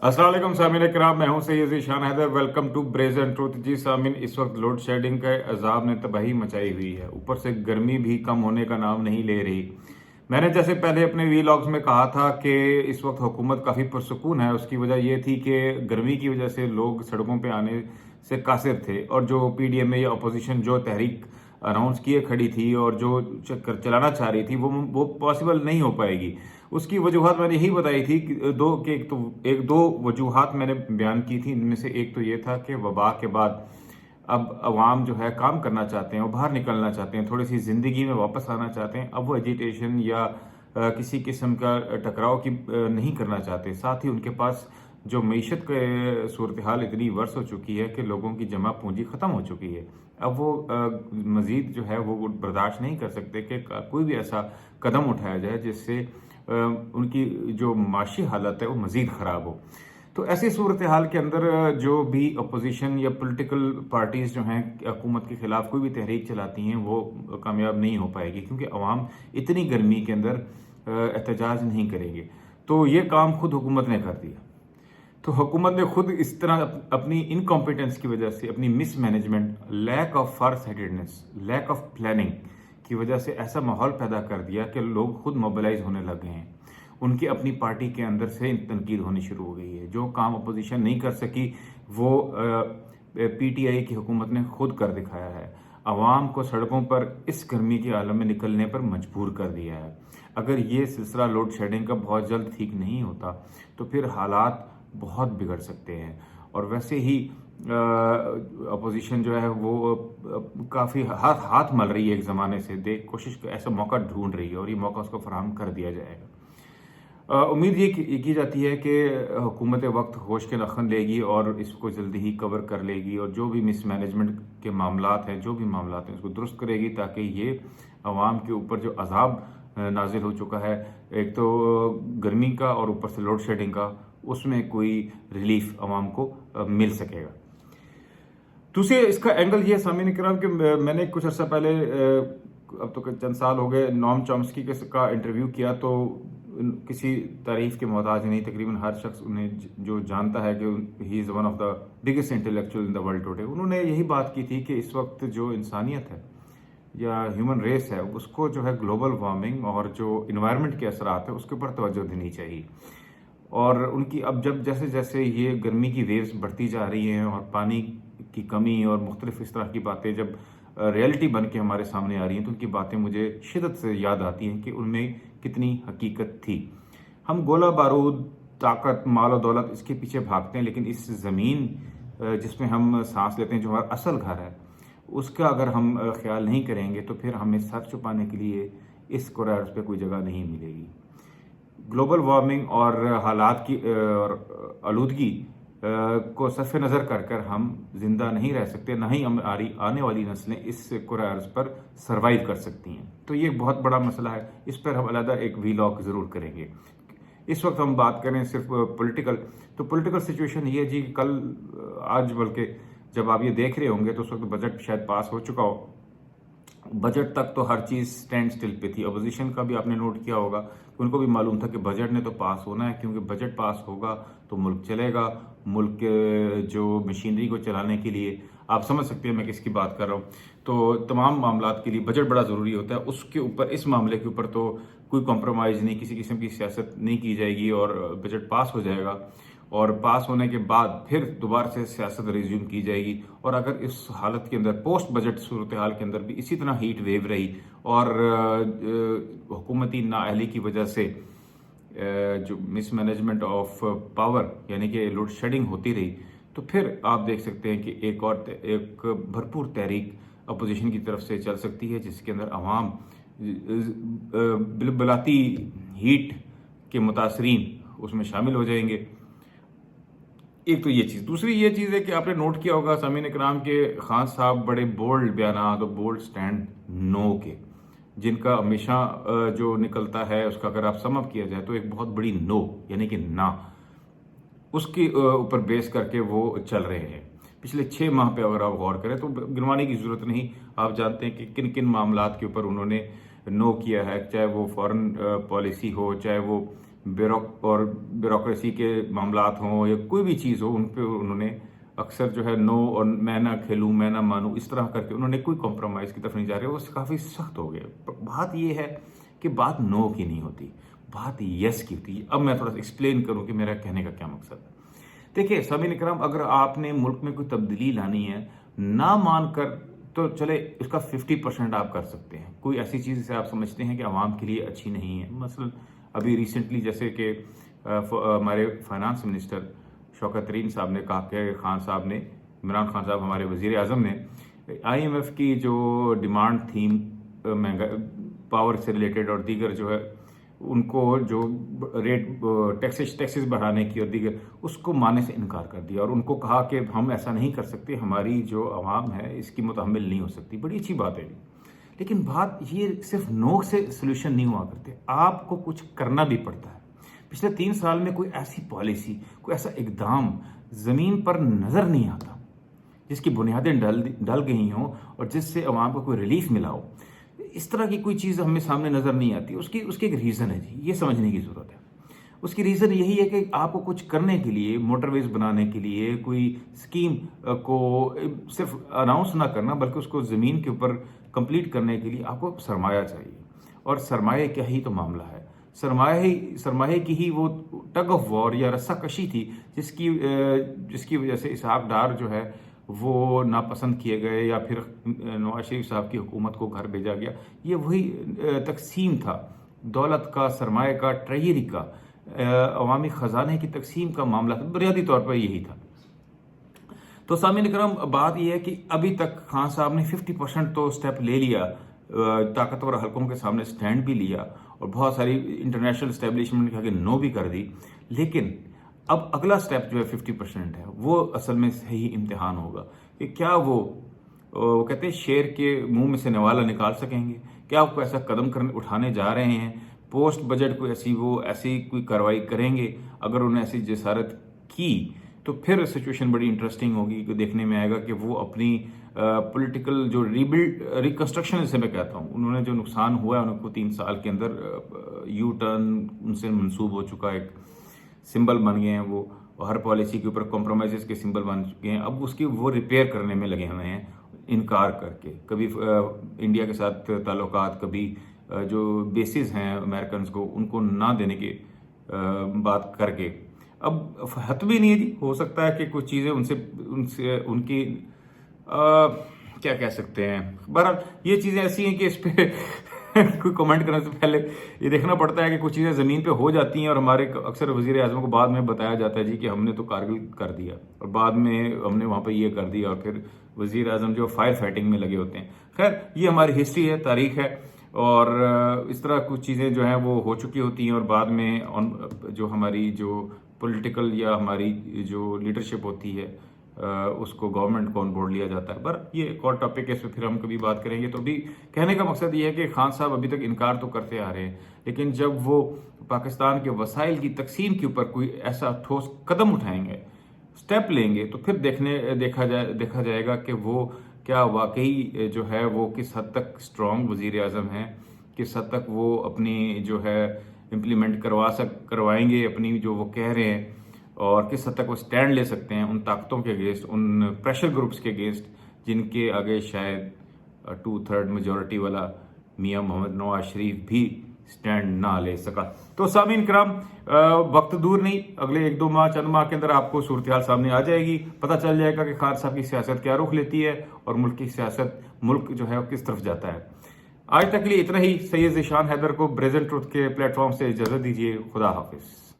अस्सलाम वालेकुम सामीन इकराम, मैं हूं Syed Zeeshan Haider. Welcome to Brazen Truth. जी सामीन, इस वक्त लोड शेडिंग के अजाब ने तबाही मचाई हुई है, ऊपर से गर्मी भी कम होने का नाम नहीं ले रही। मैंने जैसे पहले अपने वीलॉग्स में कहा था कि इस वक्त हुकूमत काफ़ी पुरसुकून है। उसकी वजह यह थी कि गर्मी की वजह से लोग सड़कों पर आने से कासिर थे, और जो PDMA या अपोजिशन जो तहरीक अनाउंस किए खड़ी थी और जो चक्कर चलाना चाह रही थी वो पॉसिबल नहीं हो पाएगी। उसकी वजूहत मैंने यही बताई थी कि एक दो वजूहत मैंने बयान की थी। इनमें से एक तो ये था कि वबा के बाद अब अवाम जो है काम करना चाहते हैं, वो बाहर निकलना चाहते हैं, थोड़ी सी ज़िंदगी में वापस आना चाहते हैं। अब वो एजिटेशन या किसी किस्म का टकराव की नहीं करना चाहते। साथ ही उनके पास जो मईशत के सूरत हाल इतनी वर्स हो चुकी है कि लोगों की जमा पूंजी ख़त्म हो चुकी है। अब वो मज़ीद जो है वो बर्दाश्त नहीं कर सकते कि कोई भी ऐसा कदम उठाया जाए जिससे उनकी जो माशी हालत है वो मज़ीद ख़राब हो। तो ऐसी सूरत हाल के अंदर जो भी अपोजिशन या पॉलिटिकल पार्टीज़ जो हैं हुकूमत के ख़िलाफ़ कोई भी तहरीक चलाती हैं वो कामयाब नहीं हो पाएगी, क्योंकि अवाम इतनी गर्मी के अंदर एहतजाज नहीं करेंगे। तो ये काम खुद हुकूमत ने कर दिया। तो हुकूमत ने खुद इस तरह अपनी इनकॉम्पिटेंस की वजह से, अपनी mismanagement, lack of farsightedness, lack of planning की वजह से ऐसा माहौल पैदा कर दिया कि लोग खुद मोबिलाइज होने लग गए हैं। उनकी अपनी पार्टी के अंदर से तनकीद होनी शुरू हो गई है। जो काम अपोजिशन नहीं कर सकी वो PTI की हुकूमत ने खुद कर दिखाया है। अवाम को सड़कों पर इस गर्मी के आलम में निकलने पर मजबूर कर दिया है। अगर ये सिलसिला लोड शेडिंग का बहुत जल्द ठीक नहीं होता तो फिर हालात बहुत बिगड़ सकते हैं। और वैसे ही अपोजिशन जो है वो काफ़ी हाथ मल रही है एक ज़माने से, कोशिश ऐसा मौका ढूंढ रही है, और ये मौका उसको फराहम कर दिया जाएगा। उम्मीद ये की जाती है कि हुकूमत वक्त होश के लखन लेगी और इसको जल्दी ही कवर कर लेगी, और जो भी मिस मैनेजमेंट के मामलात हैं, उसको दुरुस्त करेगी, ताकि ये अवाम के ऊपर जो अजाब नाजिल हो चुका है, एक तो गर्मी का और ऊपर से लोड शेडिंग का, उसमें कोई रिलीफ अवाम को मिल सकेगा। दूसरे इसका एंगल ये सामीन इकराम कि मैंने कुछ अर्सा पहले, अब तो चंद साल हो गए, नॉम चॉम्स्की का इंटरव्यू किया। तो किसी तारीफ के मोहताज नहीं, तकरीबन हर शख्स उन्हें जो जानता है कि he is one of the biggest intellectual in the world today. उन्होंने यही बात की थी कि इस वक्त जो इंसानियत है या ह्यूमन रेस है, उसको जो है ग्लोबल वार्मिंग और जो इन्वायरमेंट के असरात है उसके ऊपर तवज्जो देनी चाहिए। और उनकी अब जैसे जैसे ये गर्मी की वेव्स बढ़ती जा रही हैं और पानी की कमी और मुख्तलिफ इस तरह की बातें जब रियलिटी बन के हमारे सामने आ रही हैं, तो उनकी बातें मुझे शिद्दत से याद आती हैं कि उनमें कितनी हकीकत थी। हम गोला बारूद, ताकत, माल और दौलत इसके पीछे भागते हैं, लेकिन इस ज़मीन जिसमें हम सांस लेते हैं, जो हमारा असल घर है, उसका अगर हम ख्याल नहीं करेंगे तो फिर हमें सर छुपाने के लिए इस कोरार्स पे कोई जगह नहीं मिलेगी। ग्लोबल वार्मिंग और हालात की और आलूदगी को सरफ नज़र कर हम जिंदा नहीं रह सकते, ना ही आने वाली नस्लें इस कुरार्स पर सरवाइव कर सकती हैं। तो ये एक बहुत बड़ा मसला है, इस पर हम अलग एक वीलॉग ज़रूर करेंगे। इस वक्त हम बात करें सिर्फ पॉलिटिकल, तो पॉलिटिकल सिचुएशन ये है जी, आज बल्कि जब आप ये देख रहे होंगे तो उस वक्त बजट शायद पास हो चुका हो। बजट तक तो हर चीज़ स्टैंड स्टिल पे थी। अपोजिशन का भी आपने नोट किया होगा, उनको भी मालूम था कि बजट ने तो पास होना है, क्योंकि बजट पास होगा तो मुल्क चलेगा। मुल्क के जो मशीनरी को चलाने के लिए, आप समझ सकते हैं मैं किसकी बात कर रहा हूँ। तो तमाम मामलात के लिए बजट बड़ा ज़रूरी होता है। उसके ऊपर, इस मामले के ऊपर तो कोई कॉम्प्रोमाइज़ नहीं, किसी किस्म की सियासत नहीं की जाएगी और बजट पास हो जाएगा। और पास होने के बाद फिर दोबारा से सियासत रिज्यूम की जाएगी। और अगर इस हालत के अंदर, पोस्ट बजट सूरत हाल के अंदर भी इसी तरह हीट वेव रही और हुकूमती नाअहली की वजह से जो मिस मैनेजमेंट ऑफ पावर यानी कि लोड शेडिंग होती रही, तो फिर आप देख सकते हैं कि एक भरपूर तहरीक अपोजिशन की तरफ से चल सकती है, जिसके अंदर अवाम बिलबलाती हीट के मुतासरीन उसमें शामिल हो जाएंगे। एक तो ये चीज़। दूसरी ये चीज़ है कि आपने नोट किया होगा सामीन इकराम के खान साहब बड़े बोल्ड बयानात और बोल्ड स्टैंड नो के, जिनका हमेशा जो निकलता है उसका अगर आप सम अप किया जाए तो एक बहुत बड़ी नो यानी कि ना, उसके ऊपर बेस करके वो चल रहे हैं। पिछले 6 माह पे अगर आप गौर करें तो गिनवाने की ज़रूरत नहीं, आप जानते हैं कि किन किन मामलात के ऊपर उन्होंने नो किया है, चाहे वो फॉरेन पॉलिसी हो, चाहे वो اور بیوروکریسی کے معاملات ہوں یا کوئی بھی چیز ہو، ان پہ انہوں نے اکثر جو ہے نو اور میں نہ کھیلوں میں نہ مانوں اس طرح کر کے انہوں نے کوئی کمپرومائز کی طرف نہیں جا رہے، وہ کافی سخت ہو گئے. بات یہ ہے کہ بات نو کی نہیں ہوتی، بات یس کی ہوتی ہے. اب میں تھوڑا سا ایکسپلین کروں کہ میرا کہنے کا کیا مقصد ہے. دیکھیے سامعین اکرام، اگر آپ نے ملک میں کوئی تبدیلی لانی ہے نہ مان کر، تو چلے اس کا 50% آپ کر سکتے ہیں. کوئی ایسی چیز جسے آپ سمجھتے ہیں کہ عوام کے لیے اچھی نہیں ہے، مثلا ابھی ریسنٹلی جیسے کہ ہمارے فائنانس منسٹر شوکت ترین صاحب نے کہا کہ خان صاحب نے، عمران خان صاحب ہمارے وزیر اعظم نے IMF کی جو ڈیمانڈ تھی مہنگا پاور سے ریلیٹڈ اور دیگر جو ہے ان کو جو ریٹ ٹیکسز بڑھانے کی اور دیگر، اس کو ماننے سے انکار کر دیا اور ان کو کہا کہ ہم ایسا نہیں کر سکتے، ہماری جو عوام ہے اس کی متحمل نہیں ہو سکتی. بڑی اچھی بات ہے، لیکن بات یہ صرف نو سے سلوشن نہیں ہوا کرتے، آپ کو کچھ کرنا بھی پڑتا ہے. پچھلے 3 سال میں کوئی ایسی پالیسی، کوئی ایسا اقدام زمین پر نظر نہیں آتا جس کی بنیادیں ڈل گئی ہوں اور جس سے عوام کو کوئی ریلیف ملا ہو. اس طرح کی کوئی چیز ہمیں سامنے نظر نہیں آتی. اس کی ایک ریزن ہے جی، یہ سمجھنے کی ضرورت ہے. اس کی ریزن یہی ہے کہ آپ کو کچھ کرنے کے لیے، موٹر ویز بنانے کے لیے، کوئی اسکیم کو صرف اناؤنس نہ کرنا بلکہ اس کو زمین کے اوپر کمپلیٹ کرنے کے لیے آپ کو سرمایہ چاہیے. اور سرمایہ کیا ہی تو معاملہ ہے، سرمایہ کی ہی وہ ٹگ آف وار یا رسہ کشی تھی جس کی وجہ سے اسحاق ڈار جو ہے وہ ناپسند کیے گئے یا پھر نواز شریف صاحب کی حکومت کو گھر بھیجا گیا. یہ وہی تقسیم تھا، دولت کا، سرمایہ کا، ٹریجری کا، عوامی خزانے کی تقسیم کا معاملہ تھا. بنیادی طور پر یہی تھا. تو سامعین اکرام، بات یہ ہے کہ ابھی تک خان صاحب نے 50% تو سٹیپ لے لیا، طاقتور حلقوں کے سامنے سٹینڈ بھی لیا اور بہت ساری انٹرنیشنل اسٹیبلشمنٹ نے نو بھی کر دی. لیکن اب اگلا سٹیپ جو ہے 50% ہے، وہ اصل میں صحیح امتحان ہوگا کہ کیا وہ کہتے ہیں شیر کے منہ میں سے نوالا نکال سکیں گے. کیا وہ ایسا قدم اٹھانے جا رہے ہیں، پوسٹ بجٹ کوئی ایسی کوئی کارروائی کریں گے. اگر انہوں نے ایسی جسارت کی تو پھر سچویشن بڑی انٹرسٹنگ ہوگی کہ دیکھنے میں آئے گا کہ وہ اپنی پولیٹیکل جو ریکنسٹرکشن جسے میں کہتا ہوں، انہوں نے جو نقصان ہوا ہے ان کو 3 سال کے اندر یو ٹرن ان سے منسوب ہو چکا ہے، ایک سمبل بن گئے ہیں وہ، ہر پالیسی کے اوپر کمپرومائزز کے سمبل بن چکے ہیں. اب اس کی وہ ریپیئر کرنے میں لگے ہوئے ہیں انکار کر کے، کبھی انڈیا کے ساتھ تعلقات، کبھی جو بیسز ہیں امریکنز کو ان کو نہ دینے کی بات کر کے. اب حت بھی نہیں دی، ہو سکتا ہے کہ کچھ چیزیں ان کی کیا کہہ سکتے ہیں. بہرحال یہ چیزیں ایسی ہیں کہ اس پہ کوئی کمنٹ کرنے سے پہلے یہ دیکھنا پڑتا ہے کہ کچھ چیزیں زمین پہ ہو جاتی ہیں اور ہمارے اکثر وزیر اعظم کو بعد میں بتایا جاتا ہے جی کہ ہم نے تو کارگل کر دیا اور بعد میں ہم نے وہاں پہ یہ کر دیا، اور پھر وزیر اعظم جو فائر فائٹنگ میں لگے ہوتے ہیں. خیر، یہ ہماری ہسٹری ہے، تاریخ ہے، اور اس طرح کچھ چیزیں جو ہیں وہ ہو چکی ہوتی ہیں اور بعد میں جو ہماری جو پولیٹیکل یا ہماری جو لیڈرشپ ہوتی ہے اس کو گورنمنٹ کو آن بورڈ لیا جاتا ہے. پر یہ ایک اور ٹاپک ہے، اس پہ پھر ہم کبھی بات کریں گے. تو ابھی کہنے کا مقصد یہ ہے کہ خان صاحب ابھی تک انکار تو کرتے آ رہے ہیں، لیکن جب وہ پاکستان کے وسائل کی تقسیم کے اوپر کوئی ایسا ٹھوس قدم اٹھائیں گے، سٹیپ لیں گے، تو پھر دیکھا جائے گا کہ وہ کیا واقعی جو ہے وہ کس حد تک اسٹرانگ وزیر اعظم ہیں، کس حد تک وہ اپنی جو ہے امپلیمنٹ کروائیں گے اپنی جو وہ کہہ رہے ہیں، اور کس حد تک وہ سٹینڈ لے سکتے ہیں ان طاقتوں کے اگینسٹ، ان پریشر گروپس کے اگینسٹ جن کے آگے شاید 2/3 میجورٹی والا میاں محمد نواز شریف بھی سٹینڈ نہ لے سکا. تو سامعین کرام، وقت دور نہیں، اگلے 1-2 ماہ چند ماہ کے اندر آپ کو صورتحال سامنے آ جائے گی. پتہ چل جائے گا کہ خان صاحب کی سیاست کیا رخ لیتی ہے اور ملک کی سیاست، ملک جو ہے وہ کس طرف جاتا ہے. آج تک کے لیے اتنا ہی. سید ذیشان حیدر کو بریزنٹ ٹروتھ کے پلیٹ فارم سے اجازت دیجیے. خدا حافظ.